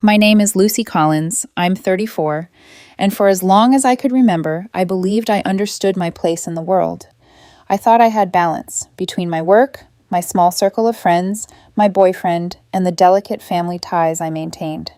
My name is Lucy Collins. I'm 34, and for as long as I could remember, I believed I understood my place in the world. I thought I had balance between my work, my small circle of friends, my boyfriend, and the delicate family ties I maintained.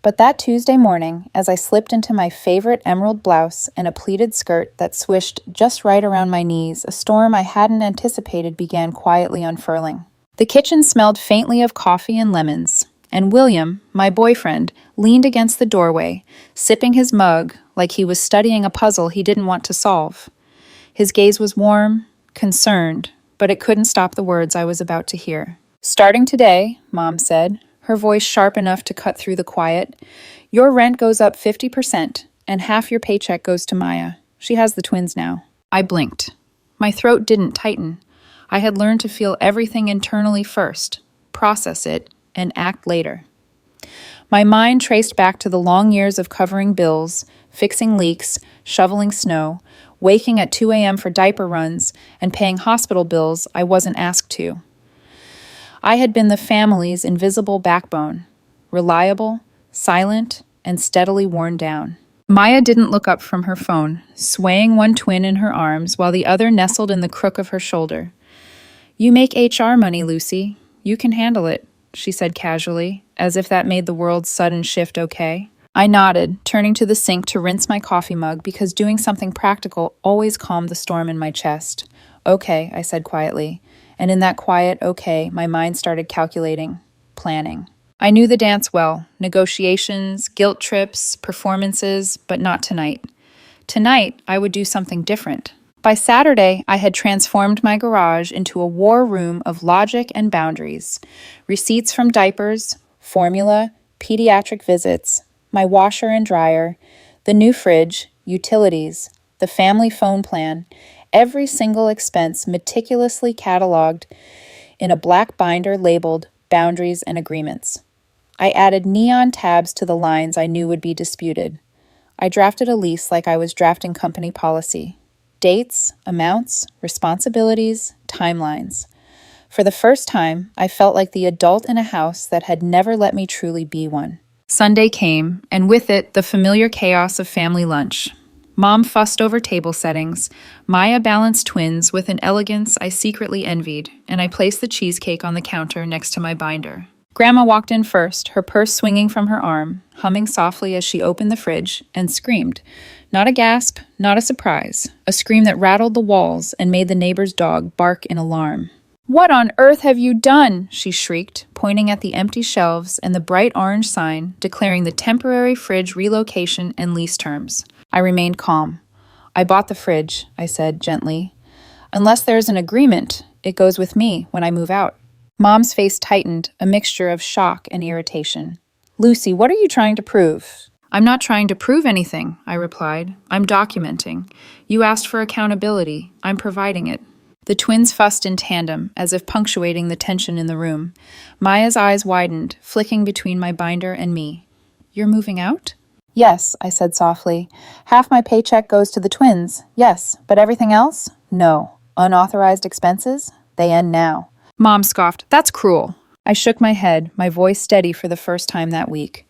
But that Tuesday morning, as I slipped into my favorite emerald blouse and a pleated skirt that swished just right around my knees, a storm I hadn't anticipated began quietly unfurling. The kitchen smelled faintly of coffee and lemons, and William, my boyfriend, leaned against the doorway, sipping his mug like he was studying a puzzle he didn't want to solve. His gaze was warm, concerned, but it couldn't stop the words I was about to hear. "Starting today," Mom said, her voice sharp enough to cut through the quiet, "your rent goes up 50%, and half your paycheck goes to Maya. She has the twins now." I blinked. My throat didn't tighten. I had learned to feel everything internally first, process it, and act later. My mind traced back to the long years of covering bills, fixing leaks, shoveling snow, waking at 2 a.m. for diaper runs, and paying hospital bills I wasn't asked to. I had been the family's invisible backbone, reliable, silent, and steadily worn down. Maya didn't look up from her phone, swaying one twin in her arms while the other nestled in the crook of her shoulder. "You make HR money, Lucy. You can handle it," she said casually, as if that made the world's sudden shift okay. I nodded, turning to the sink to rinse my coffee mug because doing something practical always calmed the storm in my chest. "Okay," I said quietly, and in that quiet okay, my mind started calculating, planning. I knew the dance well, negotiations, guilt trips, performances, but not tonight. Tonight, I would do something different. By Saturday, I had transformed my garage into a war room of logic and boundaries. Receipts from diapers, formula, pediatric visits, my washer and dryer, the new fridge, utilities, the family phone plan, every single expense meticulously cataloged in a black binder labeled Boundaries and Agreements. I added neon tabs to the lines I knew would be disputed. I drafted a lease like I was drafting company policy. Dates, amounts, responsibilities, timelines. For the first time, I felt like the adult in a house that had never let me truly be one. Sunday came, and with it, the familiar chaos of family lunch. Mom fussed over table settings. Maya balanced twins with an elegance I secretly envied, and I placed the cheesecake on the counter next to my binder. Grandma walked in first, her purse swinging from her arm, humming softly as she opened the fridge, and screamed. Not a gasp, not a surprise, a scream that rattled the walls and made the neighbor's dog bark in alarm. "What on earth have you done?" she shrieked, pointing at the empty shelves and the bright orange sign declaring the temporary fridge relocation and lease terms. I remained calm. "I bought the fridge," I said gently. "Unless there's an agreement, it goes with me when I move out." Mom's face tightened, a mixture of shock and irritation. "Lucy, what are you trying to prove?" "I'm not trying to prove anything," I replied. "I'm documenting. You asked for accountability. I'm providing it." The twins fussed in tandem, as if punctuating the tension in the room. Maya's eyes widened, flicking between my binder and me. "You're moving out?" "Yes," I said softly. "Half my paycheck goes to the twins, yes, but everything else? No. Unauthorized expenses? They end now." Mom scoffed. "That's cruel." I shook my head, my voice steady for the first time that week.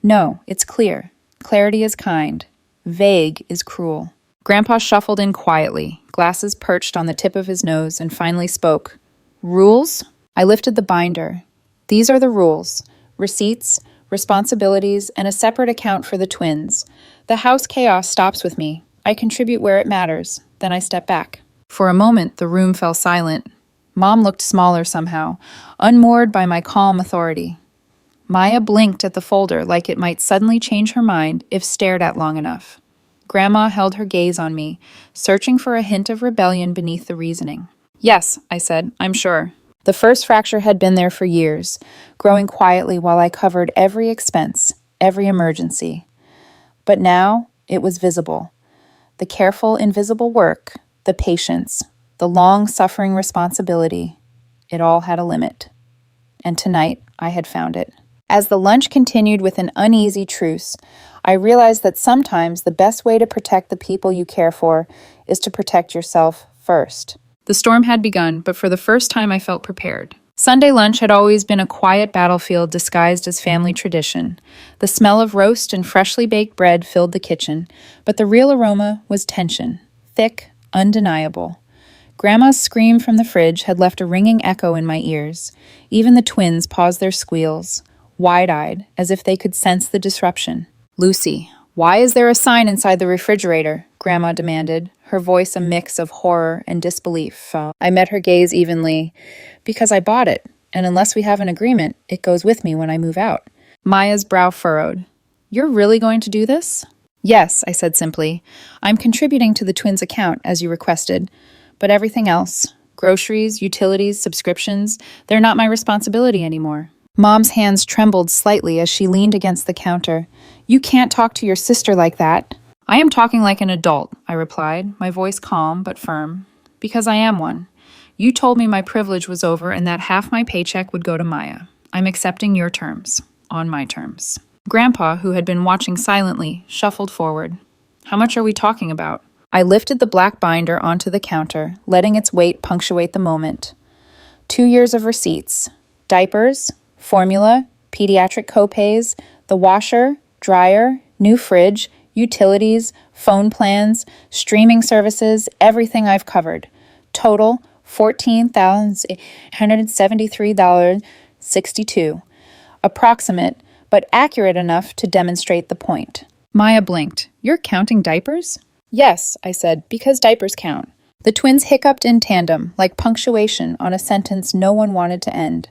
"No, it's clear. Clarity is kind. Vague is cruel." Grandpa shuffled in quietly, glasses perched on the tip of his nose, and finally spoke. "Rules?" I lifted the binder. "These are the rules. Receipts, responsibilities, and a separate account for the twins. The house chaos stops with me. I contribute where it matters. Then I step back." For a moment, the room fell silent. Mom looked smaller somehow, unmoored by my calm authority. Maya blinked at the folder like it might suddenly change her mind if stared at long enough. Grandma held her gaze on me, searching for a hint of rebellion beneath the reasoning. "Yes," I said, "I'm sure." The first fracture had been there for years, growing quietly while I covered every expense, every emergency. But now it was visible. The careful, invisible work, the patience, the long-suffering responsibility, it all had a limit. And tonight I had found it. As the lunch continued with an uneasy truce, I realized that sometimes the best way to protect the people you care for is to protect yourself first. The storm had begun, but for the first time I felt prepared. Sunday lunch had always been a quiet battlefield disguised as family tradition. The smell of roast and freshly baked bread filled the kitchen, but the real aroma was tension, thick, undeniable. Grandma's scream from the fridge had left a ringing echo in my ears. Even the twins paused their squeals, wide-eyed, as if they could sense the disruption. "Lucy, why is there a sign inside the refrigerator?" Grandma demanded, her voice a mix of horror and disbelief. I met her gaze evenly. "Because I bought it, and unless we have an agreement, it goes with me when I move out." Maya's brow furrowed. "You're really going to do this?" "Yes," I said simply. "I'm contributing to the twins' account, as you requested. But everything else, groceries, utilities, subscriptions, they're not my responsibility anymore." Mom's hands trembled slightly as she leaned against the counter. "You can't talk to your sister like that." "I am talking like an adult," I replied, my voice calm but firm. "Because I am one. You told me my privilege was over and that half my paycheck would go to Maya. I'm accepting your terms, on my terms." Grandpa, who had been watching silently, shuffled forward. "How much are we talking about?" I lifted the black binder onto the counter, letting its weight punctuate the moment. 2 years of receipts. Diapers, formula, pediatric copays, the washer, dryer, new fridge, utilities, phone plans, streaming services, everything I've covered. Total, $14,873.62. Approximate, but accurate enough to demonstrate the point. Maya blinked. "You're counting diapers?" "Yes," I said, "because diapers count." The twins hiccuped in tandem, like punctuation on a sentence no one wanted to end.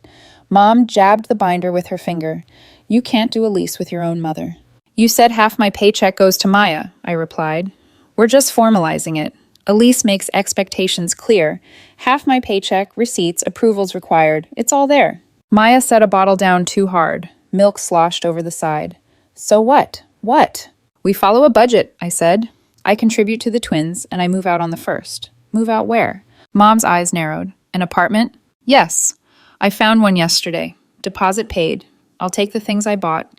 Mom jabbed the binder with her finger. "You can't do a lease with your own mother." "You said half my paycheck goes to Maya," I replied. "We're just formalizing it. A lease makes expectations clear. Half my paycheck, receipts, approvals required. It's all there." Maya set a bottle down too hard. Milk sloshed over the side. "So what? What?" "We follow a budget," I said. "I contribute to the twins, and I move out on the 1st. "Move out where?" Mom's eyes narrowed. "An apartment?" "Yes. I found one yesterday. Deposit paid. I'll take the things I bought.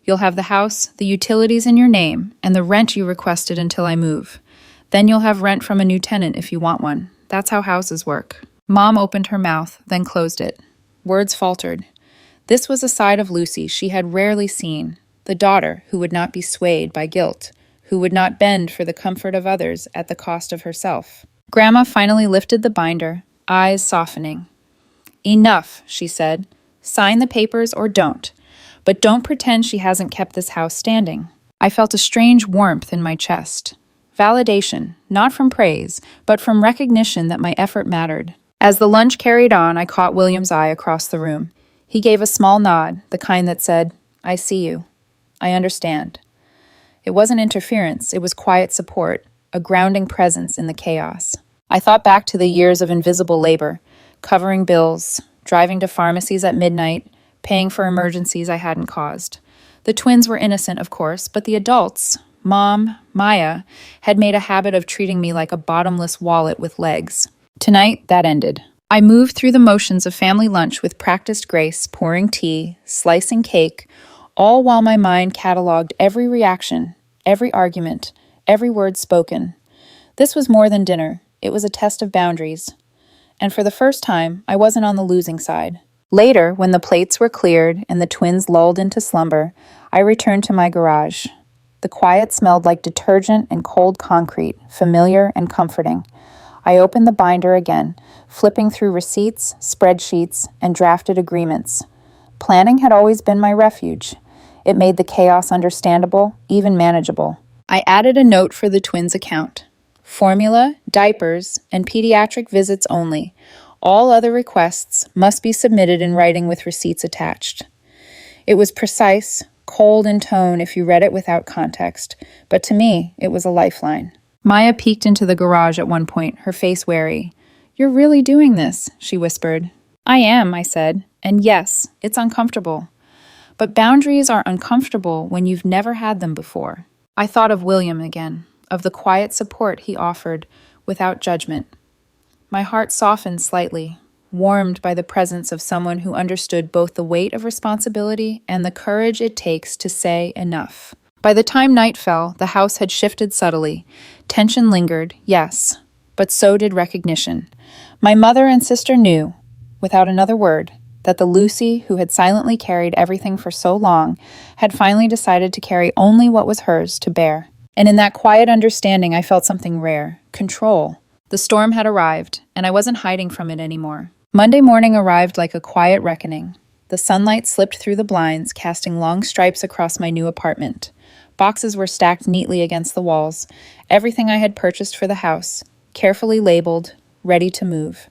You'll have the house, the utilities in your name, and the rent you requested until I move. Then you'll have rent from a new tenant if you want one. That's how houses work." Mom opened her mouth, then closed it. Words faltered. This was a side of Lucy she had rarely seen, the daughter who would not be swayed by guilt, who would not bend for the comfort of others at the cost of herself. Grandma finally lifted the binder, eyes softening. "Enough," she said. "Sign the papers or don't. But don't pretend she hasn't kept this house standing." I felt a strange warmth in my chest. Validation, not from praise, but from recognition that my effort mattered. As the lunch carried on, I caught William's eye across the room. He gave a small nod, the kind that said, "I see you. I understand." It wasn't interference, it was quiet support, a grounding presence in the chaos. I thought back to the years of invisible labor, covering bills, driving to pharmacies at midnight, paying for emergencies I hadn't caused. The twins were innocent, of course, but the adults, Mom, Maya, had made a habit of treating me like a bottomless wallet with legs. Tonight, that ended. I moved through the motions of family lunch with practiced grace, pouring tea, slicing cake, all while my mind cataloged every reaction, every argument, every word spoken. This was more than dinner. It was a test of boundaries. And for the first time, I wasn't on the losing side. Later, when the plates were cleared and the twins lulled into slumber, I returned to my garage. The quiet smelled like detergent and cold concrete, familiar and comforting. I opened the binder again, flipping through receipts, spreadsheets, and drafted agreements. Planning had always been my refuge. It made the chaos understandable, even manageable. I added a note for the twins' account. Formula, diapers, and pediatric visits only. All other requests must be submitted in writing with receipts attached. It was precise, cold in tone if you read it without context, but to me, it was a lifeline. Maya peeked into the garage at one point, her face wary. "You're really doing this," she whispered. "I am," I said, "and yes, it's uncomfortable. But boundaries are uncomfortable when you've never had them before." I thought of William again, of the quiet support he offered without judgment. My heart softened slightly, warmed by the presence of someone who understood both the weight of responsibility and the courage it takes to say enough. By the time night fell, the house had shifted subtly. Tension lingered, yes, but so did recognition. My mother and sister knew, without another word, that the Lucy who had silently carried everything for so long had finally decided to carry only what was hers to bear. And in that quiet understanding, I felt something rare: control. The storm had arrived, and I wasn't hiding from it anymore. Monday morning arrived like a quiet reckoning. The sunlight slipped through the blinds, casting long stripes across my new apartment. Boxes were stacked neatly against the walls, everything I had purchased for the house, carefully labeled, ready to move.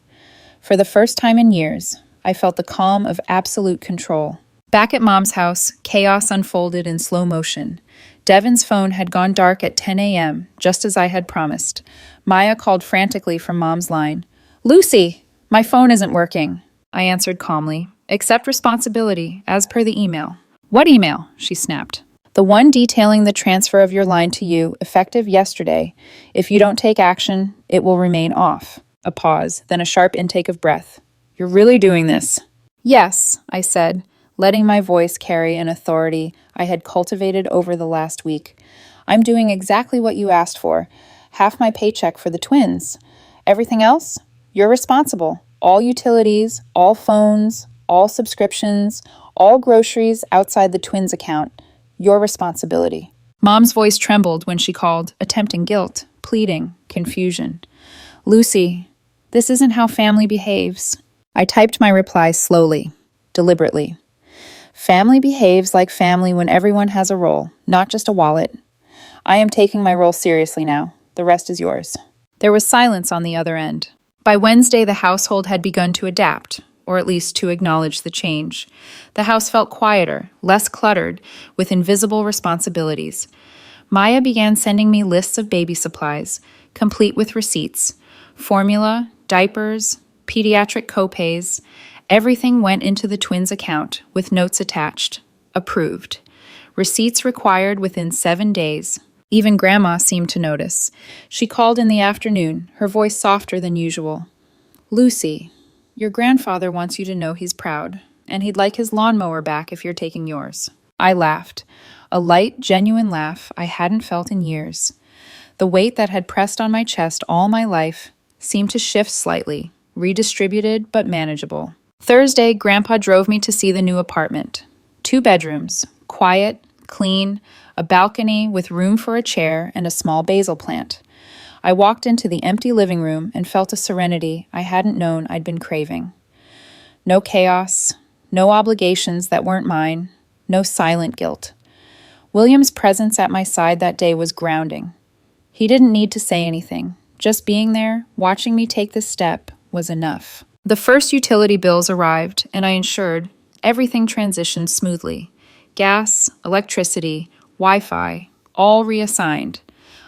For the first time in years, I felt the calm of absolute control. Back at Mom's house, chaos unfolded in slow motion. Devon's phone had gone dark at 10 a.m., just as I had promised. Maya called frantically from Mom's line. "Lucy, my phone isn't working," I answered calmly. "Accept responsibility, as per the email." "What email?" she snapped. "The one detailing the transfer of your line to you, effective yesterday. If you don't take action, it will remain off." A pause, then a sharp intake of breath. "You're really doing this?" "Yes," I said, letting my voice carry an authority I had cultivated over the last week. "I'm doing exactly what you asked for. Half my paycheck for the twins. Everything else? You're responsible. All utilities, all phones, all subscriptions, all groceries outside the twins' account. Your responsibility." Mom's voice trembled when she called, attempting guilt, pleading, confusion. "Lucy, this isn't how family behaves." I typed my reply slowly, deliberately. "Family behaves like family when everyone has a role, not just a wallet. I am taking my role seriously now. The rest is yours." There was silence on the other end. By Wednesday, the household had begun to adapt, or at least to acknowledge the change. The house felt quieter, less cluttered, with invisible responsibilities. Maya began sending me lists of baby supplies, complete with receipts. Formula, diapers, pediatric copays. Everything went into the twins' account, with notes attached. Approved. Receipts required within 7 days. Even Grandma seemed to notice. She called in the afternoon, her voice softer than usual. "Lucy, your grandfather wants you to know he's proud, and he'd like his lawnmower back if you're taking yours." I laughed, a light, genuine laugh I hadn't felt in years. The weight that had pressed on my chest all my life seemed to shift slightly, redistributed but manageable. Thursday, Grandpa drove me to see the new apartment. 2 bedrooms, quiet, clean, a balcony with room for a chair and a small basil plant. I walked into the empty living room and felt a serenity I hadn't known I'd been craving. No chaos, no obligations that weren't mine, no silent guilt. William's presence at my side that day was grounding. He didn't need to say anything. Just being there, watching me take this step, was enough. The first utility bills arrived, and I ensured everything transitioned smoothly. Gas, electricity, Wi-Fi, all reassigned.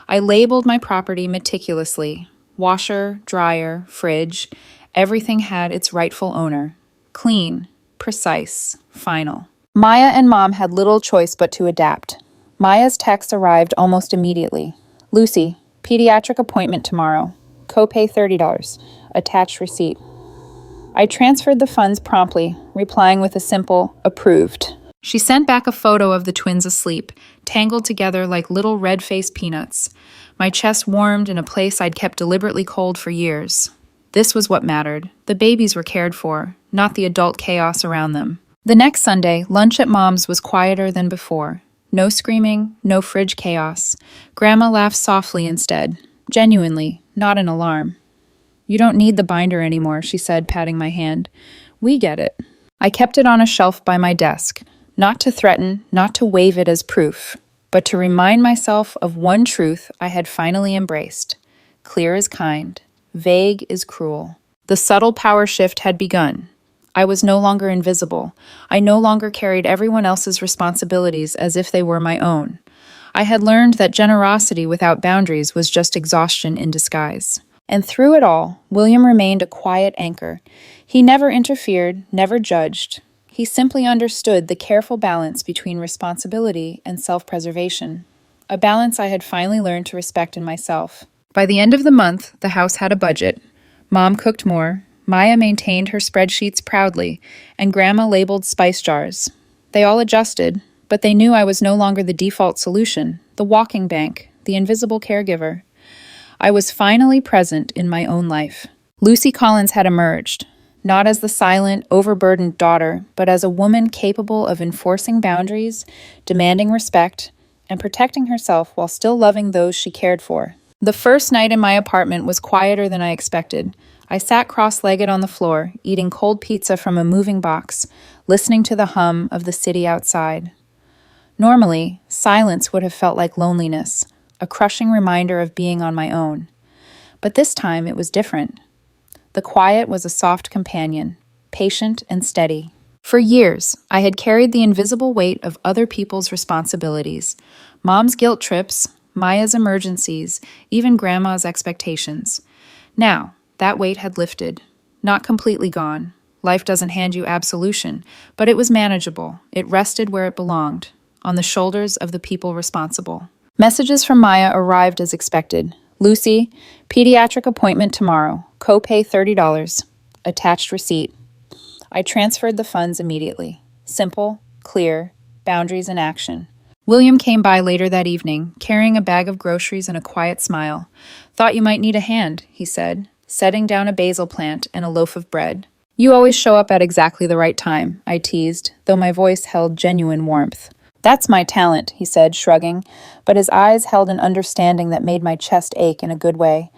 I labeled my property meticulously. Washer, dryer, fridge, everything had its rightful owner. Clean, precise, final. Maya and Mom had little choice but to adapt. Maya's text arrived almost immediately. "Lucy, pediatric appointment tomorrow. Copay $30. Attached receipt." I transferred the funds promptly, replying with a simple, "approved." She sent back a photo of the twins asleep, tangled together like little red-faced peanuts. My chest warmed in a place I'd kept deliberately cold for years. This was what mattered. The babies were cared for, not the adult chaos around them. The next Sunday, lunch at Mom's was quieter than before. No screaming, no fridge chaos. Grandma laughed softly instead. Genuinely, not an alarm. "You don't need the binder anymore," she said, patting my hand. "We get it." I kept it on a shelf by my desk, not to threaten, not to wave it as proof, but to remind myself of one truth I had finally embraced. Clear is kind, vague is cruel. The subtle power shift had begun. I was no longer invisible. I no longer carried everyone else's responsibilities as if they were my own. I had learned that generosity without boundaries was just exhaustion in disguise. And through it all, William remained a quiet anchor. He never interfered, never judged. He simply understood the careful balance between responsibility and self-preservation, a balance I had finally learned to respect in myself. By the end of the month, the house had a budget. Mom cooked more, Maya maintained her spreadsheets proudly, and Grandma labeled spice jars. They all adjusted, but they knew I was no longer the default solution, the walking bank, the invisible caregiver. I was finally present in my own life. Lucy Collins had emerged, not as the silent, overburdened daughter, but as a woman capable of enforcing boundaries, demanding respect, and protecting herself while still loving those she cared for. The first night in my apartment was quieter than I expected. I sat cross-legged on the floor, eating cold pizza from a moving box, listening to the hum of the city outside. Normally, silence would have felt like loneliness, a crushing reminder of being on my own. But this time it was different. The quiet was a soft companion, patient and steady. For years, I had carried the invisible weight of other people's responsibilities, Mom's guilt trips, Maya's emergencies, even Grandma's expectations. Now, that weight had lifted, not completely gone. Life doesn't hand you absolution, but it was manageable. It rested where it belonged, on the shoulders of the people responsible. Messages from Maya arrived as expected. Lucy, pediatric appointment tomorrow. Copay $30. Attached receipt. I transferred the funds immediately. Simple, clear, boundaries in action. William came by later that evening, carrying a bag of groceries and a quiet smile. "Thought you might need a hand," he said, setting down a basil plant and a loaf of bread. "You always show up at exactly the right time," I teased, though my voice held genuine warmth. "That's my talent," he said, shrugging, but his eyes held an understanding that made my chest ache in a good way.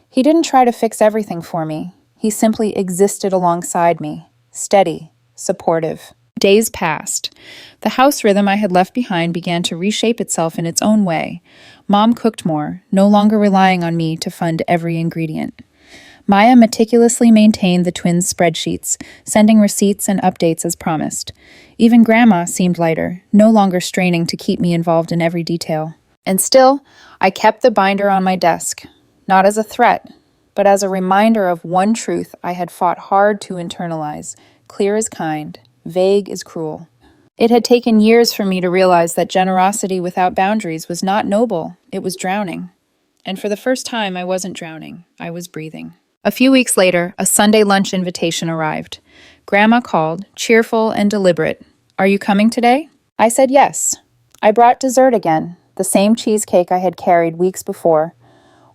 He didn't try to fix everything for me. He simply existed alongside me, steady, supportive. Days passed. The house rhythm I had left behind began to reshape itself in its own way. Mom cooked more, no longer relying on me to fund every ingredient. Maya meticulously maintained the twins' spreadsheets, sending receipts and updates as promised. Even Grandma seemed lighter, no longer straining to keep me involved in every detail. And still, I kept the binder on my desk, not as a threat, but as a reminder of one truth I had fought hard to internalize: clear is kind, vague is cruel. It had taken years for me to realize that generosity without boundaries was not noble, it was drowning. And for the first time, I wasn't drowning, I was breathing. A few weeks later, a Sunday lunch invitation arrived. Grandma called, cheerful and deliberate. "Are you coming today?" I said yes. I brought dessert again, the same cheesecake I had carried weeks before.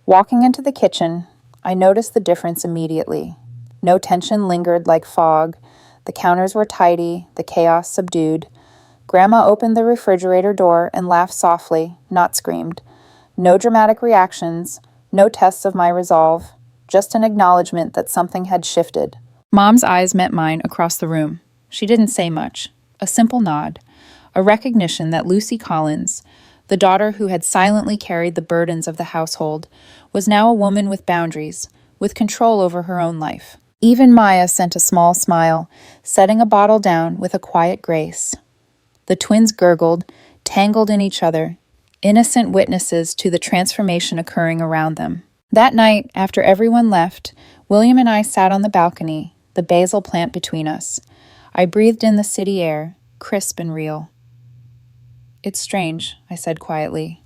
Walking into the kitchen, I noticed the difference immediately. No tension lingered like fog. The counters were tidy, the chaos subdued. Grandma opened the refrigerator door and laughed softly, not screamed. No dramatic reactions, no tests of my resolve, just an acknowledgement that something had shifted. Mom's eyes met mine across the room. She didn't say much. A simple nod. A recognition that Lucy Collins, the daughter who had silently carried the burdens of the household, was now a woman with boundaries, with control over her own life. Even Maya sent a small smile, setting a bottle down with a quiet grace. The twins gurgled, tangled in each other, innocent witnesses to the transformation occurring around them. That night, after everyone left, William and I sat on the balcony, the basil plant between us. I breathed in the city air, crisp and real. "It's strange," I said quietly.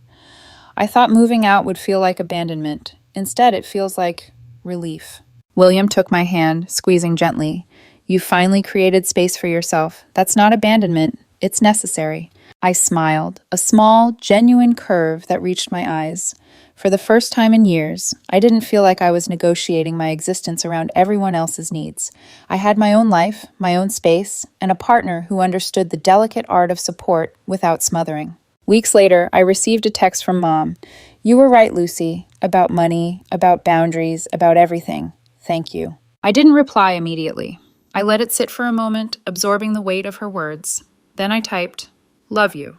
"I thought moving out would feel like abandonment. Instead, it feels like relief." William took my hand, squeezing gently. "You finally created space for yourself. That's not abandonment. It's necessary." I smiled, a small, genuine curve that reached my eyes. For the first time in years, I didn't feel like I was negotiating my existence around everyone else's needs. I had my own life, my own space, and a partner who understood the delicate art of support without smothering. Weeks later, I received a text from Mom. "You were right, Lucy, about money, about boundaries, about everything. Thank you." I didn't reply immediately. I let it sit for a moment, absorbing the weight of her words. Then I typed, "Love you,"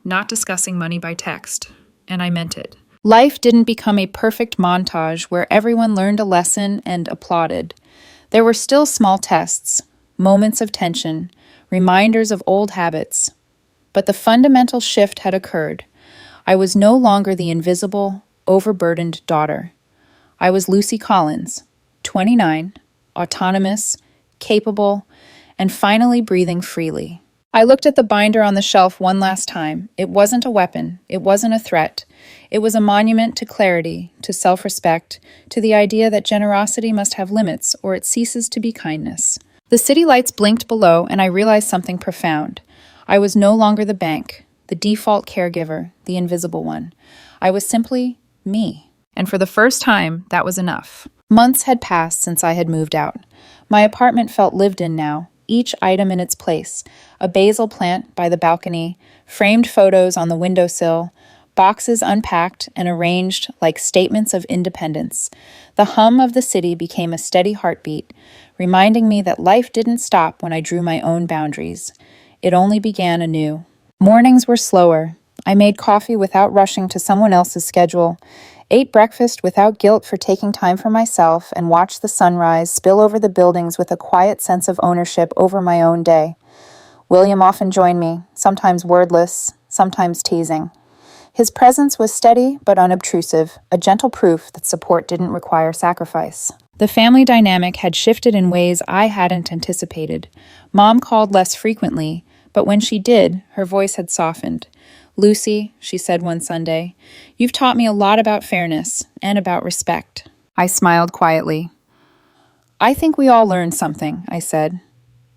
not discussing money by text, and I meant it. Life didn't become a perfect montage where everyone learned a lesson and applauded. There were still small tests, moments of tension, reminders of old habits. But the fundamental shift had occurred. I was no longer the invisible, overburdened daughter. I was Lucy Collins, 29, autonomous, capable, and finally breathing freely. I looked at the binder on the shelf one last time. It wasn't a weapon. It wasn't a threat. It was a monument to clarity, to self-respect, to the idea that generosity must have limits or it ceases to be kindness. The city lights blinked below and I realized something profound. I was no longer the bank, the default caregiver, the invisible one. I was simply me. And for the first time, that was enough. Months had passed since I had moved out. My apartment felt lived in now, each item in its place: a basil plant by the balcony, framed photos on the windowsill, boxes unpacked and arranged like statements of independence. The hum of the city became a steady heartbeat, reminding me that life didn't stop when I drew my own boundaries. It only began anew. Mornings were slower. I made coffee without rushing to someone else's schedule, ate breakfast without guilt for taking time for myself, and watched the sunrise spill over the buildings with a quiet sense of ownership over my own day. William often joined me, sometimes wordless, sometimes teasing. His presence was steady but unobtrusive, a gentle proof that support didn't require sacrifice. The family dynamic had shifted in ways I hadn't anticipated. Mom called less frequently, but when she did, her voice had softened. "Lucy," she said one Sunday, "you've taught me a lot about fairness and about respect." I smiled quietly. "I think we all learned something," I said.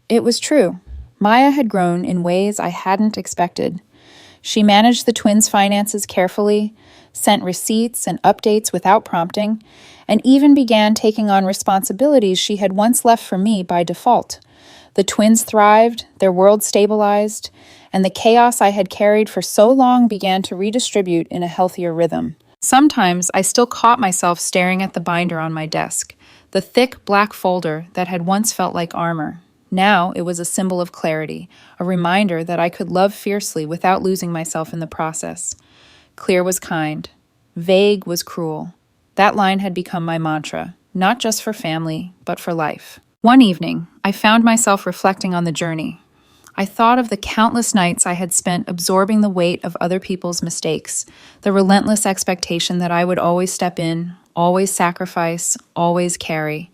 It was true. Maya had grown in ways I hadn't expected. She managed the twins' finances carefully, sent receipts and updates without prompting, and even began taking on responsibilities she had once left for me by default. The twins thrived, their world stabilized, and the chaos I had carried for so long began to redistribute in a healthier rhythm. Sometimes I still caught myself staring at the binder on my desk, the thick black folder that had once felt like armor. Now it was a symbol of clarity, a reminder that I could love fiercely without losing myself in the process. Clear was kind. Vague was cruel. That line had become my mantra, not just for family, but for life. One evening, I found myself reflecting on the journey. I thought of the countless nights I had spent absorbing the weight of other people's mistakes, the relentless expectation that I would always step in, always sacrifice, always carry.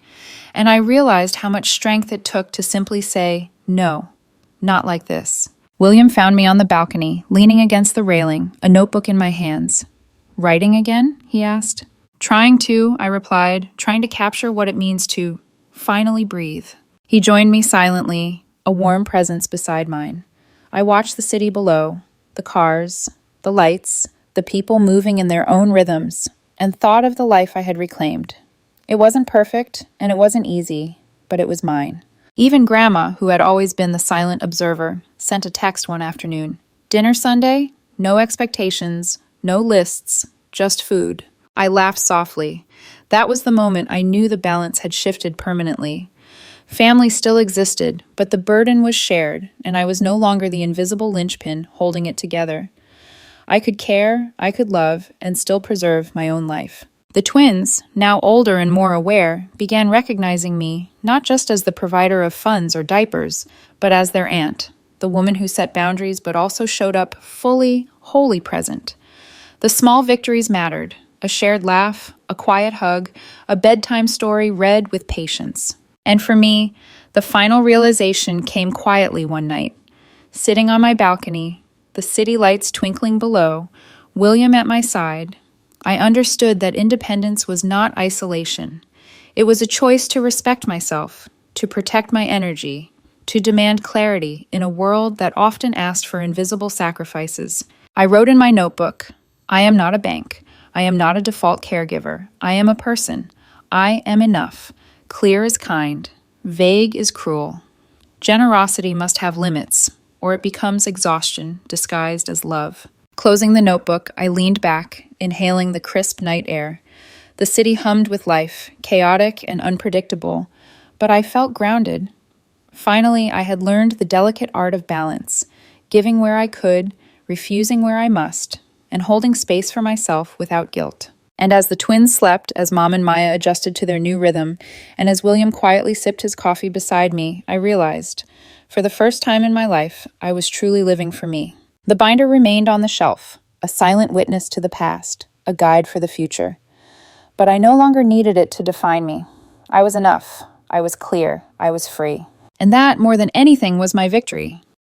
And I realized how much strength it took to simply say, "No, not like this." William found me on the balcony, leaning against the railing, a notebook in my hands. "Writing again?" he asked. "Trying to," I replied, trying to capture what it means to finally breathe. He joined me silently, a warm presence beside mine. I watched the city below, the cars, the lights, the people moving in their own rhythms, and thought of the life I had reclaimed. It wasn't perfect, and it wasn't easy, but it was mine. Even Grandma, who had always been the silent observer, sent a text one afternoon. "Dinner Sunday? No expectations, no lists, just food." I laughed softly. That was the moment I knew the balance had shifted permanently. Family still existed, but the burden was shared, and I was no longer the invisible linchpin holding it together. I could care, I could love, and still preserve my own life. The twins, now older and more aware, began recognizing me not just as the provider of funds or diapers, but as their aunt, the woman who set boundaries but also showed up fully, wholly present. The small victories mattered: a shared laugh, a quiet hug, a bedtime story read with patience. And for me, the final realization came quietly one night. Sitting on my balcony, the city lights twinkling below, William at my side, I understood that independence was not isolation. It was a choice to respect myself, to protect my energy, to demand clarity in a world that often asked for invisible sacrifices. I wrote in my notebook, "I am not a bank. I am not a default caregiver. I am a person. I am enough. Clear is kind. Vague is cruel. Generosity must have limits, or it becomes exhaustion disguised as love." Closing the notebook, I leaned back, inhaling the crisp night air. The city hummed with life, chaotic and unpredictable, but I felt grounded. Finally, I had learned the delicate art of balance, giving where I could, refusing where I must, and holding space for myself without guilt. And as the twins slept, as Mom and Maya adjusted to their new rhythm, and as William quietly sipped his coffee beside me, I realized, for the first time in my life, I was truly living for me. The binder remained on the shelf, a silent witness to the past, a guide for the future. But I no longer needed it to define me. I was enough. I was clear. I was free. And that, more than anything, was my victory.